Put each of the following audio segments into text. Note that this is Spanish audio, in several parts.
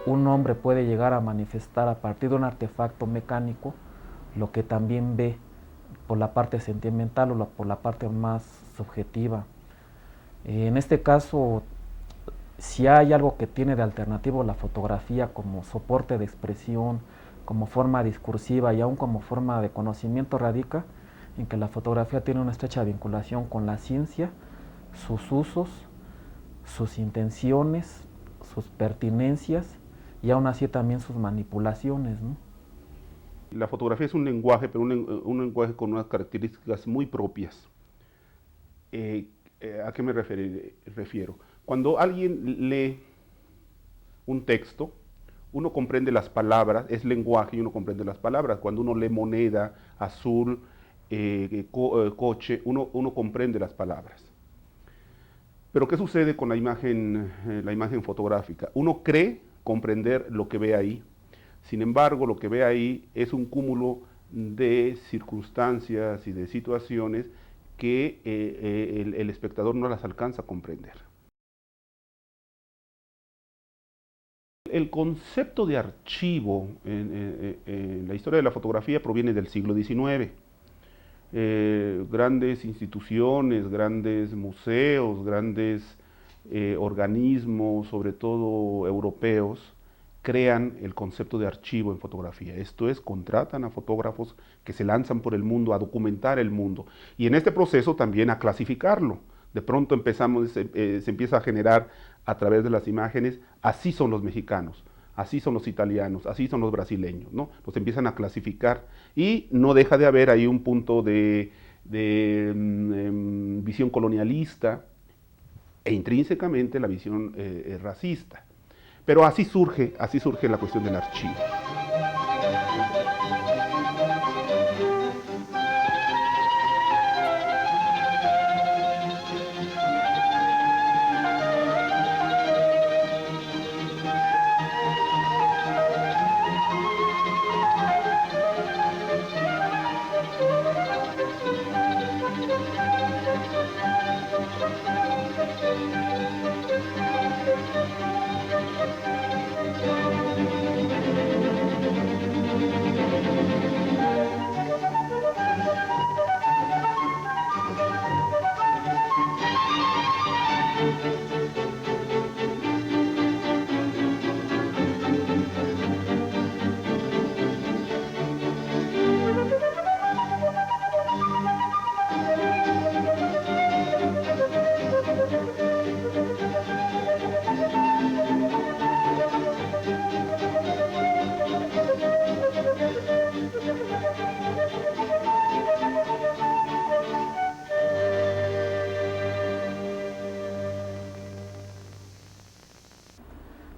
Un hombre puede llegar a manifestar a partir de un artefacto mecánico lo que también ve por la parte sentimental o por la parte más subjetiva. En este caso, si hay algo que tiene de alternativo la fotografía como soporte de expresión, como forma discursiva y aún como forma de conocimiento, radica en que la fotografía tiene una estrecha vinculación con la ciencia, sus usos, sus intenciones, sus pertinencias y aún así también sus manipulaciones, ¿no? La fotografía es un lenguaje, pero un lenguaje con unas características muy propias. ¿A qué me refiero? Cuando alguien lee un texto, uno comprende las palabras, es lenguaje y uno comprende las palabras. Cuando uno lee moneda, azul, coche, uno comprende las palabras. Pero ¿qué sucede con la imagen fotográfica? Uno cree comprender lo que ve ahí. Sin embargo, lo que ve ahí es un cúmulo de circunstancias y de situaciones que el espectador no las alcanza a comprender. El concepto de archivo en la historia de la fotografía proviene del siglo XIX. Grandes instituciones, grandes museos, grandes organismos, sobre todo europeos, crean el concepto de archivo en fotografía. Esto es, contratan a fotógrafos que se lanzan por el mundo a documentar el mundo y en este proceso también a clasificarlo. De pronto se empieza a generar a través de las imágenes, así son los mexicanos, así son los italianos, así son los brasileños, ¿no? Los empiezan a clasificar y no deja de haber ahí un punto de visión colonialista e intrínsecamente la visión racista. Pero así surge la cuestión del archivo.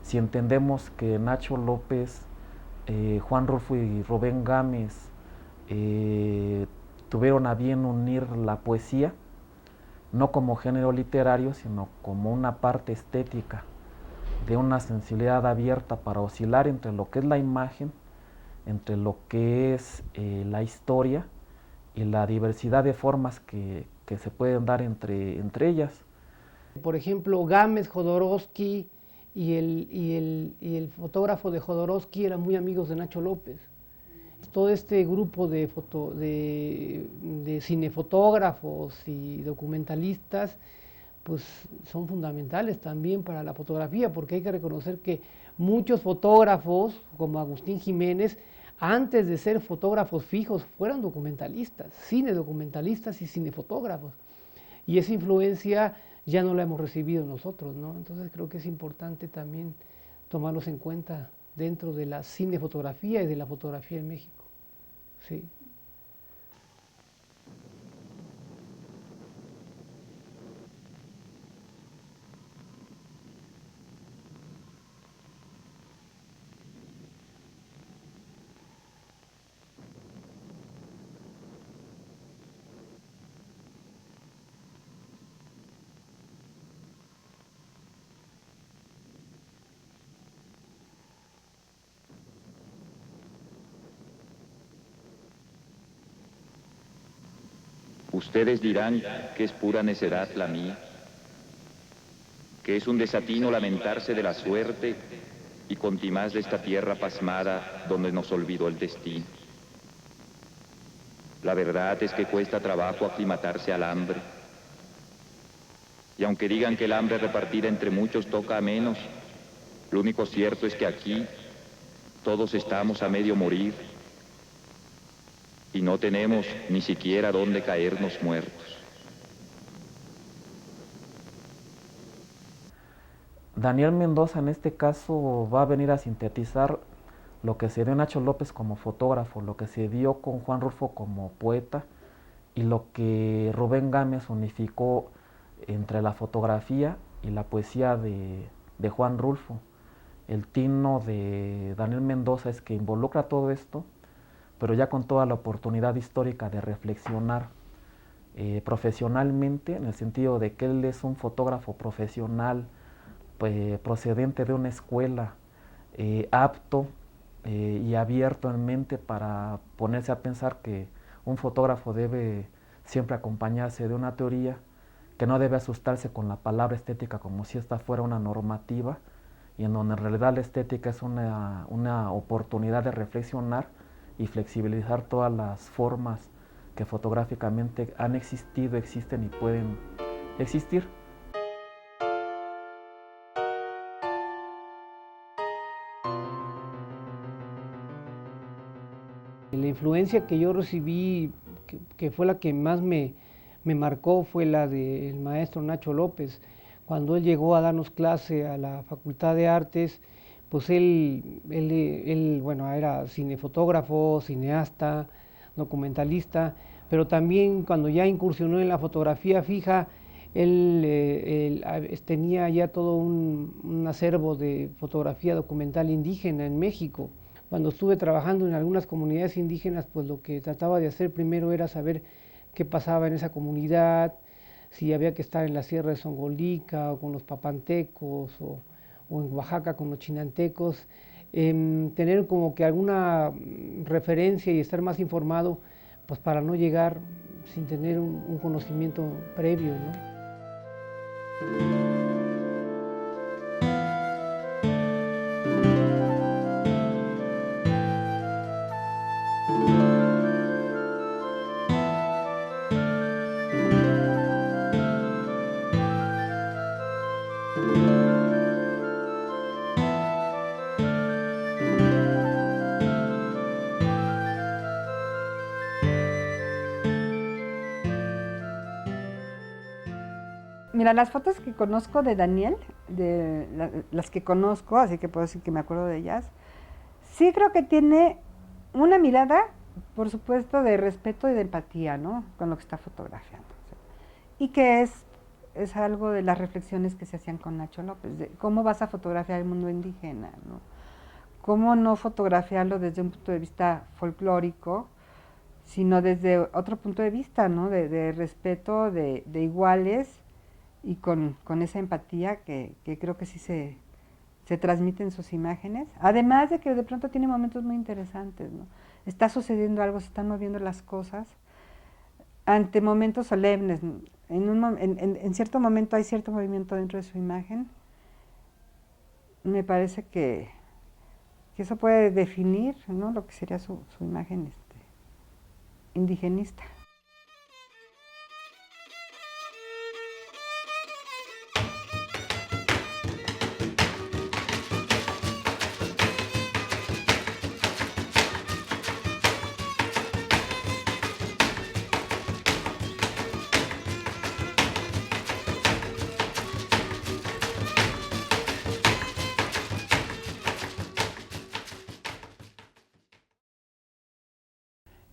si entendemos que Nacho López, Juan Rulfo y Rubén Gámez tuvieron a bien unir la poesía, no como género literario, sino como una parte estética, de una sensibilidad abierta para oscilar entre lo que es la imagen, entre lo que es la historia y la diversidad de formas que se pueden dar entre ellas. Por ejemplo, Gámez, Jodorowsky y el fotógrafo de Jodorowsky eran muy amigos de Nacho López. Todo este grupo de cinefotógrafos y documentalistas pues son fundamentales también para la fotografía, porque hay que reconocer que muchos fotógrafos, como Agustín Jiménez, antes de ser fotógrafos fijos, fueron documentalistas, cinedocumentalistas y cinefotógrafos. Y esa influencia ya no la hemos recibido nosotros, ¿no? Entonces creo que es importante también tomarlos en cuenta dentro de la cinefotografía y de la fotografía en México. Sí. Ustedes dirán que es pura necedad la mía, que es un desatino lamentarse de la suerte y contimás de esta tierra pasmada donde nos olvidó el destino. La verdad es que cuesta trabajo aclimatarse al hambre. Y aunque digan que el hambre repartida entre muchos toca a menos, lo único cierto es que aquí todos estamos a medio morir y no tenemos ni siquiera dónde caernos muertos. Daniel Mendoza en este caso va a venir a sintetizar lo que se dio Nacho López como fotógrafo, lo que se dio con Juan Rulfo como poeta y lo que Rubén Gámez unificó entre la fotografía y la poesía de Juan Rulfo. El tino de Daniel Mendoza es que involucra todo esto, pero ya con toda la oportunidad histórica de reflexionar profesionalmente, en el sentido de que él es un fotógrafo profesional, procedente de una escuela, apto y abierto en mente para ponerse a pensar que un fotógrafo debe siempre acompañarse de una teoría, que no debe asustarse con la palabra estética como si esta fuera una normativa, y en donde en realidad la estética es una oportunidad de reflexionar y flexibilizar todas las formas que fotográficamente han existido, existen y pueden existir. La influencia que yo recibí, que fue la que más me marcó, fue la del maestro Nacho López. Cuando él llegó a darnos clase a la Facultad de Artes, pues él bueno, era cinefotógrafo, cineasta, documentalista, pero también cuando ya incursionó en la fotografía fija, él tenía ya todo un acervo de fotografía documental indígena en México. Cuando estuve trabajando en algunas comunidades indígenas, pues lo que trataba de hacer primero era saber qué pasaba en esa comunidad, si había que estar en la Sierra de Songolica o con los papantecos o en Oaxaca con los chinantecos, tener como que alguna referencia y estar más informado, pues para no llegar sin tener un conocimiento previo, ¿no? Mira, las fotos que conozco de Daniel, las que conozco, así que puedo decir que me acuerdo de ellas, sí creo que tiene una mirada, por supuesto, de respeto y de empatía, ¿no? Con lo que está fotografiando. Y que es es algo de las reflexiones que se hacían con Nacho López, de cómo vas a fotografiar el mundo indígena, ¿no? Cómo no fotografiarlo desde un punto de vista folclórico, sino desde otro punto de vista, ¿no? De respeto, de iguales y con esa empatía que creo que sí se transmite en sus imágenes. Además de que de pronto tiene momentos muy interesantes, ¿no? Está sucediendo algo, se están moviendo las cosas ante momentos solemnes. En cierto momento hay cierto movimiento dentro de su imagen. Me parece que eso puede definir, ¿no?, lo que sería su imagen indigenista.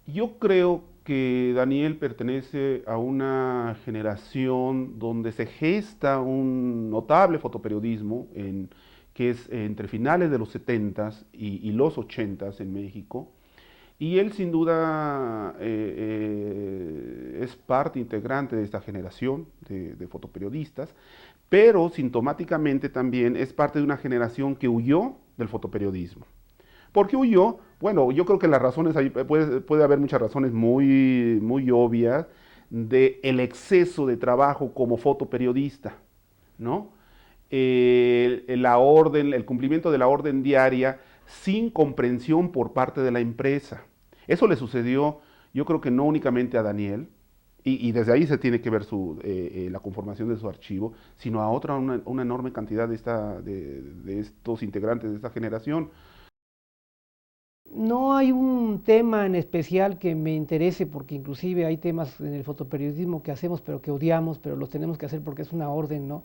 Yo creo que Daniel pertenece a una generación donde se gesta un notable fotoperiodismo que es entre finales de los 70s y los 80s en México. Y él sin duda es parte integrante de esta generación de fotoperiodistas, pero sintomáticamente también es parte de una generación que huyó del fotoperiodismo. ¿Por qué huyó? Bueno, yo creo que las razones, puede haber muchas razones muy obvias del exceso de trabajo como fotoperiodista, ¿no? El cumplimiento de la orden diaria sin comprensión por parte de la empresa. Eso le sucedió, yo creo que no únicamente a Daniel, y desde ahí se tiene que ver la conformación de su archivo, sino a una enorme cantidad de estos integrantes de esta generación. No hay un tema en especial que me interese, porque inclusive hay temas en el fotoperiodismo que hacemos pero que odiamos, pero los tenemos que hacer porque es una orden, ¿no?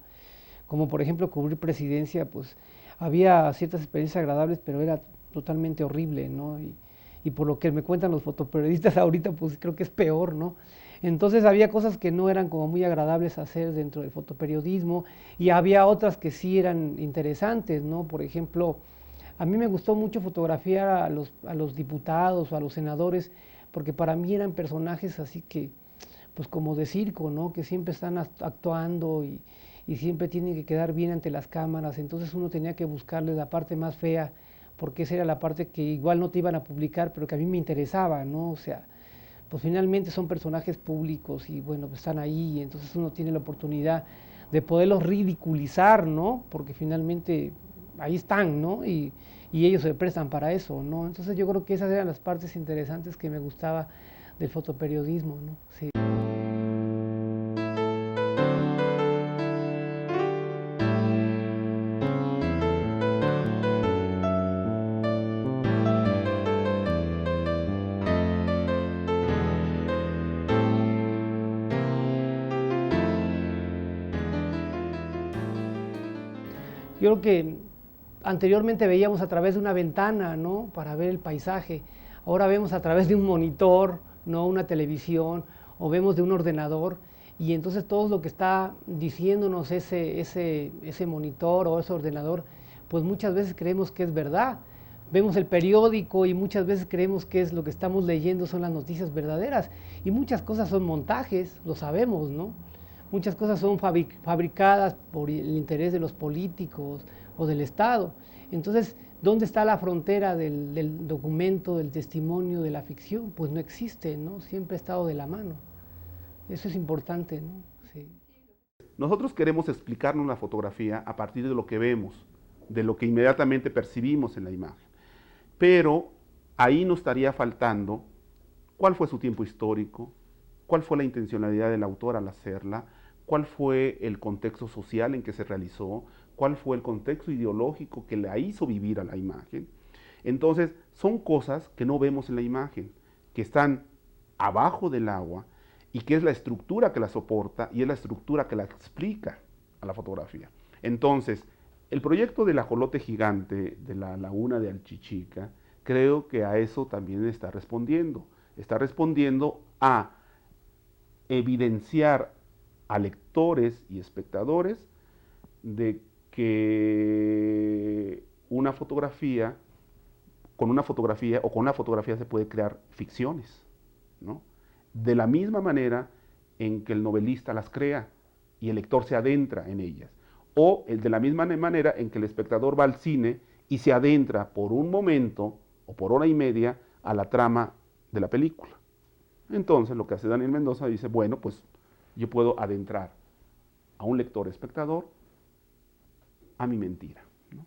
Como por ejemplo cubrir presidencia, pues había ciertas experiencias agradables, pero era totalmente horrible, ¿no? Y por lo que me cuentan los fotoperiodistas ahorita, pues creo que es peor, ¿no? Entonces había cosas que no eran como muy agradables hacer dentro del fotoperiodismo y había otras que sí eran interesantes, ¿no? Por ejemplo, a mí me gustó mucho fotografiar a los diputados o a los senadores, porque para mí eran personajes así que, pues como de circo, ¿no? Que siempre están actuando y siempre tienen que quedar bien ante las cámaras. Entonces uno tenía que buscarles la parte más fea, porque esa era la parte que igual no te iban a publicar, pero que a mí me interesaba, ¿no? O sea, pues finalmente son personajes públicos y bueno, pues están ahí, y entonces uno tiene la oportunidad de poderlos ridiculizar, ¿no? Porque finalmente ahí están, ¿no? Y ellos se prestan para eso, ¿no? Entonces yo creo que esas eran las partes interesantes que me gustaba del fotoperiodismo, ¿no? Sí. Yo creo que anteriormente veíamos a través de una ventana, ¿no?, para ver el paisaje. Ahora vemos a través de un monitor, ¿no?, una televisión, o vemos de un ordenador, y entonces todo lo que está diciéndonos ese monitor o ese ordenador, pues muchas veces creemos que es verdad. Vemos el periódico y muchas veces creemos que es lo que estamos leyendo son las noticias verdaderas, y muchas cosas son montajes, lo sabemos, ¿no? Muchas cosas son fabricadas por el interés de los políticos o del Estado. Entonces, ¿dónde está la frontera del documento, del testimonio, de la ficción? Pues no existe, ¿no? Siempre ha estado de la mano. Eso es importante, ¿no? Sí. Nosotros queremos explicarnos la fotografía a partir de lo que vemos, de lo que inmediatamente percibimos en la imagen. Pero ahí nos estaría faltando cuál fue su tiempo histórico, cuál fue la intencionalidad del autor al hacerla, cuál fue el contexto social en que se realizó, cuál fue el contexto ideológico que la hizo vivir a la imagen. Entonces, son cosas que no vemos en la imagen, que están abajo del agua y que es la estructura que la soporta y es la estructura que la explica a la fotografía. Entonces, el proyecto del ajolote gigante de la laguna de Alchichica, creo que a eso también está respondiendo. Está respondiendo a evidenciar a lectores y espectadores de que una fotografía, con una fotografía o con una fotografía se puede crear ficciones, ¿no? De la misma manera en que el novelista las crea y el lector se adentra en ellas, o de la misma manera en que el espectador va al cine y se adentra por un momento o por hora y media a la trama de la película. Entonces lo que hace Daniel Mendoza dice, bueno, pues yo puedo adentrar a un lector espectador a mi mentira, ¿no?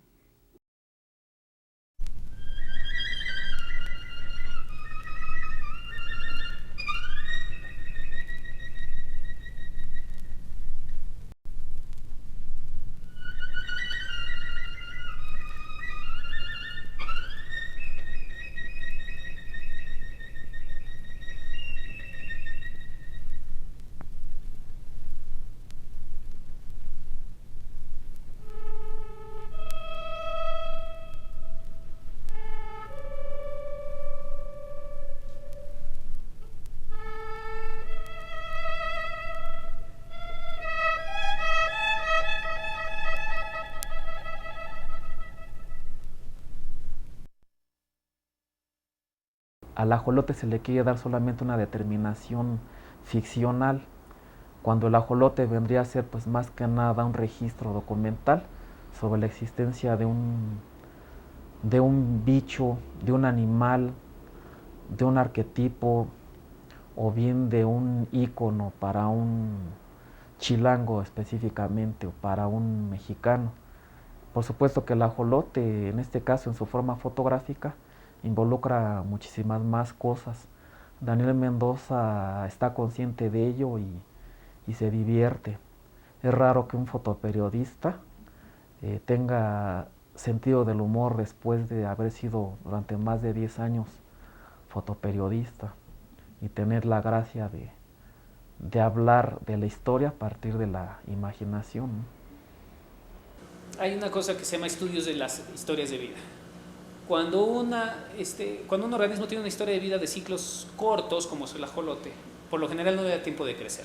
Al ajolote se le quiere dar solamente una determinación ficcional, cuando el ajolote vendría a ser pues más que nada un registro documental sobre la existencia de un bicho, de un animal, de un arquetipo o bien de un ícono para un chilango específicamente o para un mexicano. Por supuesto que el ajolote, en este caso en su forma fotográfica, involucra muchísimas más cosas. Daniel Mendoza está consciente de ello y se divierte. Es raro que un fotoperiodista tenga sentido del humor después de haber sido durante más de 10 años fotoperiodista y tener la gracia de hablar de la historia a partir de la imaginación. Hay una cosa que se llama estudios de las historias de vida. Cuando un organismo tiene una historia de vida de ciclos cortos, como es el ajolote, por lo general no le da tiempo de crecer.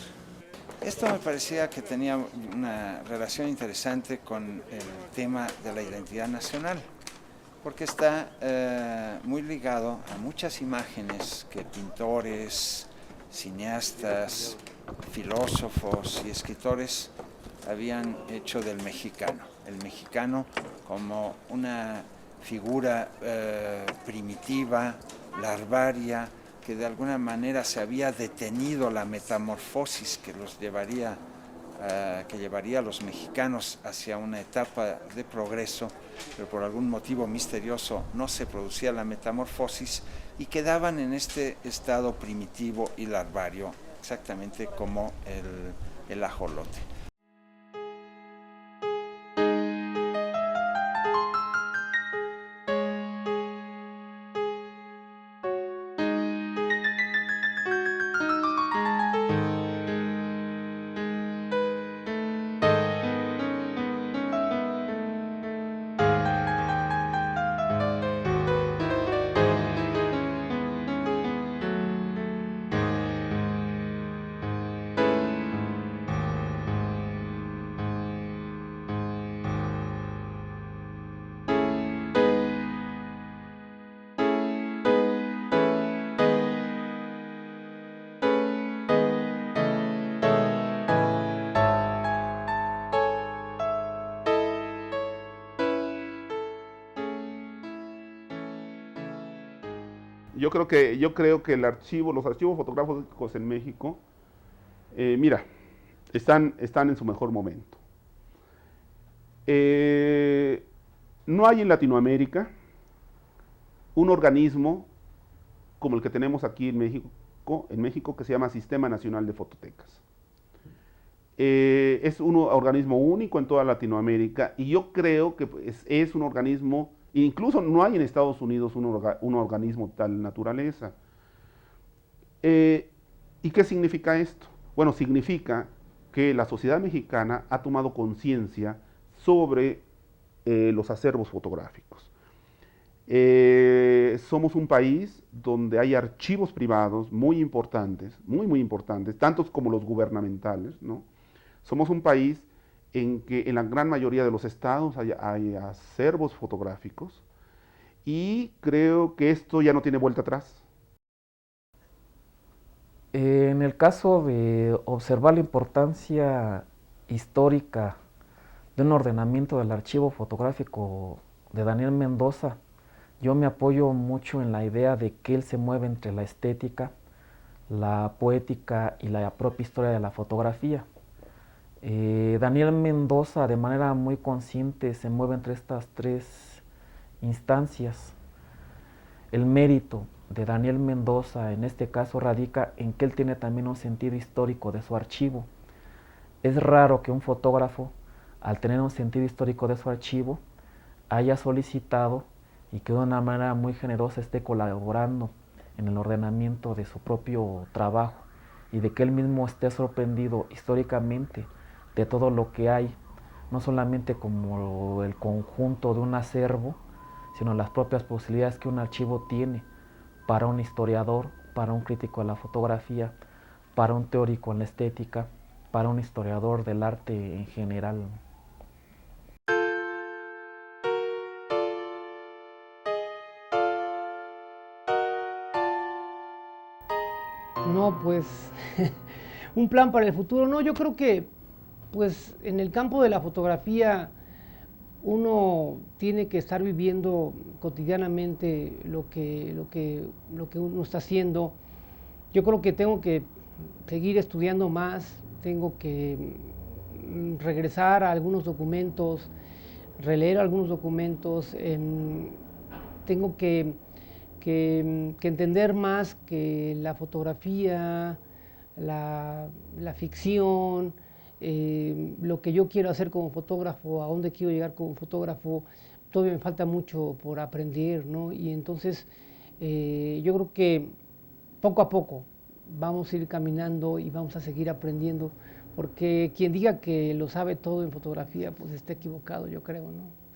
Esto me parecía que tenía una relación interesante con el tema de la identidad nacional, porque está muy ligado a muchas imágenes que pintores, cineastas, filósofos y escritores habían hecho del mexicano. El mexicano como una figura primitiva, larvaria, que de alguna manera se había detenido la metamorfosis que llevaría a los mexicanos hacia una etapa de progreso, pero por algún motivo misterioso no se producía la metamorfosis y quedaban en este estado primitivo y larvario, exactamente como el ajolote. Yo creo que los archivos fotográficos en México, mira, están en su mejor momento. No hay en Latinoamérica un organismo como el que tenemos aquí en México que se llama Sistema Nacional de Fototecas. Es un organismo único en toda Latinoamérica y yo creo que es un organismo, incluso no hay en Estados Unidos un organismo de tal naturaleza. ¿Y qué significa esto? Bueno, significa que la sociedad mexicana ha tomado conciencia sobre los acervos fotográficos. Somos un país donde hay archivos privados muy importantes, muy importantes, tantos como los gubernamentales, ¿no? Somos un país en que en la gran mayoría de los estados hay acervos fotográficos y creo que esto ya no tiene vuelta atrás. En el caso de observar la importancia histórica de un ordenamiento del archivo fotográfico de Daniel Mendoza, yo me apoyo mucho en la idea de que él se mueve entre la estética, la poética y la propia historia de la fotografía. Daniel Mendoza de manera muy consciente se mueve entre estas tres instancias. El mérito de Daniel Mendoza en este caso radica en que él tiene también un sentido histórico de su archivo. Es raro que un fotógrafo, al tener un sentido histórico de su archivo, haya solicitado y que de una manera muy generosa esté colaborando en el ordenamiento de su propio trabajo y de que él mismo esté sorprendido históricamente de todo lo que hay, no solamente como el conjunto de un acervo, sino las propias posibilidades que un archivo tiene para un historiador, para un crítico de la fotografía, para un teórico en la estética, para un historiador del arte en general. No, pues un plan para el futuro. No, yo creo que pues en el campo de la fotografía uno tiene que estar viviendo cotidianamente lo que uno está haciendo. Yo creo que tengo que seguir estudiando más, tengo que regresar a algunos documentos, releer algunos documentos, tengo que entender más que la fotografía, la ficción, lo que yo quiero hacer como fotógrafo, a dónde quiero llegar como fotógrafo, todavía me falta mucho por aprender, ¿no? Y entonces yo creo que poco a poco vamos a ir caminando y vamos a seguir aprendiendo, porque quien diga que lo sabe todo en fotografía, pues está equivocado, yo creo, ¿no?